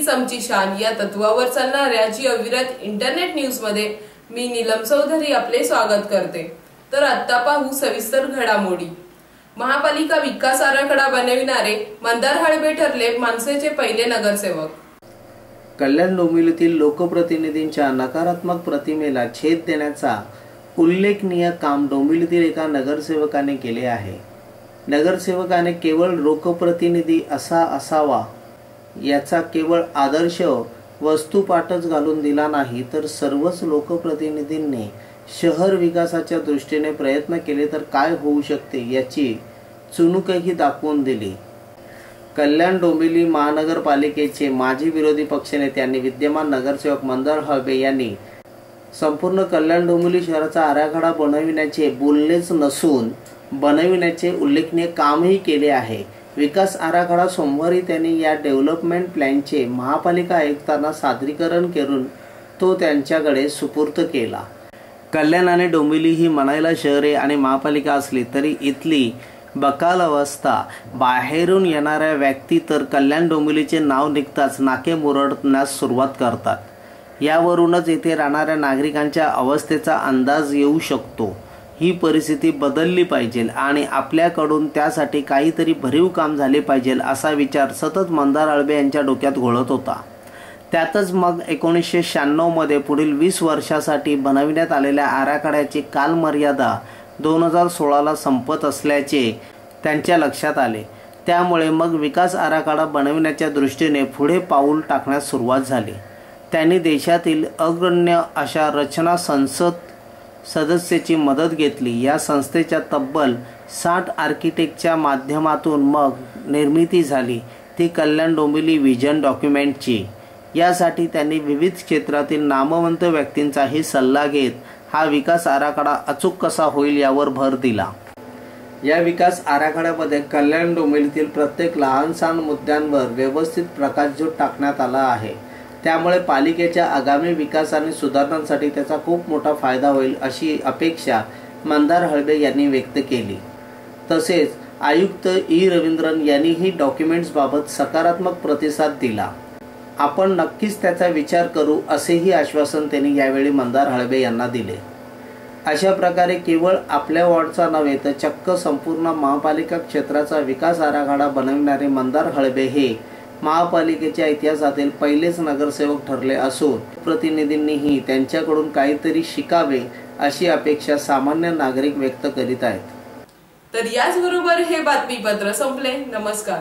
हीच आमची शान या तत्वावर चालणाऱ्या जी अविरत इंटरनेट न्यूज मध्ये मी नीलम चौधरी आपले स्वागत करते। तर आता पाहू सविस्तर घडामोडी। महापालिका विकास आराखडा बनविणारे मंदार हळबे ठरले मनसेचे पहिले नगरसेवक। कल्याण डोंबिवलीतील लोकप्रतिनिधींच्या नकारात्मक प्रतिमेला छेद देण्याचा उल्लेखनीय काम डोंबिवलीतील एका नगरसेवकाने केले आहे। नगरसेवकाने केवळ लोकप्रतिनिधी असा असावा याचा केवळ आदर्श वस्तुपाठच घालून दिला नाही, तर सर्वच लोकप्रतिनिधींनी शहर विकासाच्या दृष्टीने प्रयत्न केले तर काय होऊ शकते याची चुणूकही दाखवून दिली। कल्याण डोंबिवली महानगरपालिकेचे माजी विरोधी पक्षनेते आणि विद्यमान नगरसेवक मंदार हळबे यांनी संपूर्ण कल्याण डोंबिवली शहराचा आराखडा बनविण्याचे बोललेच नसून बनविण्याचे उल्लेखनीय कामही केले आहे। विकास आराखडा सोमवारी त्यांनी या डेव्हलपमेंट प्लॅनचे महापालिका आयुक्तांना सादरीकरण करून तो त्यांच्याकडे सुपूर्द केला। कल्याण आणि डोंबिवली ही म्हणायला शहरे आणि महापालिका असली तरी इथली बकाल अवस्था बाहेरून येणाऱ्या व्यक्ती तर कल्याण डोंबिवलीचे नाव निघताच नाके मुरडण्यास सुरुवात करतात। यावरूनच येथे राहणाऱ्या नागरिकांच्या अवस्थेचा अंदाज येऊ शकतो। ही परिस्थिती बदलली पाहिजे आणि आपल्याकडून त्यासाठी काहीतरी भरीव काम झाले पाहिजे असा विचार सतत मंदार हळबे यांच्या डोक्यात घोळत होता। त्यातच मग 1996 मध्ये पुढील 20 वर्षासाठी बनविण्यात आलेल्या आराखड्याची कालमर्यादा 2016ला संपत असल्याचे त्यांच्या लक्षात आले। त्यामुळे मग विकास आराखडा बनविण्याच्या दृष्टीने पुढे पाऊल टाकण्यास सुरुवात झाली। त्यांनी देशातील अग्रण्य अशा रचना संसद सदस्याची मदत घेतली। या संस्थेच्या तब्बल 60 आर्किटेक्टच्या माध्यमातून मग निर्मिती झाली ती कल्याण डोंबिवली व्हिजन डॉक्युमेंटची। यासाठी त्यांनी विविध क्षेत्रातील नामवंत व्यक्तींचाही सल्ला घेत हा विकास आराखडा अचूक कसा होईल यावर भर दिला। या विकास आराखड्यामध्ये कल्याण डोंबिवलीतील प्रत्येक लहानसहान मुद्द्यांवर व्यवस्थित प्रकाशझोत टाकण्यात आला आहे। त्यामुळे पालिकेच्या आगामी विकास आणि सुधारणांसाठी त्याचा खूप मोठा फायदा होईल अशी अपेक्षा मंदार हळबे यांनी व्यक्त केली। तसेच आयुक्त ई रवींद्रन यांनीही डॉक्युमेंट्सबाबत सकारात्मक प्रतिसाद दिला। आपण नक्कीच त्याचा विचार करू असेही आश्वासन त्यांनी यावेळी मंदार हळबे यांना दिले। अशा प्रकारे केवळ आपल्या वॉर्डचा नव्हे तर चक्क संपूर्ण महापालिका क्षेत्राचा विकास आराखडा बनविणारे मंदार हळबे हे महापालिकेच्या इतिहासातील पहिलेच नगरसेवक ठरले असून प्रतिनिधींनीही त्यांच्याकडून काहीतरी शिकावे अशी अपेक्षा सामान्य नागरिक व्यक्त करीत आहेत। तर याचबरोबर हे बातमीपत्र संपले। नमस्कार।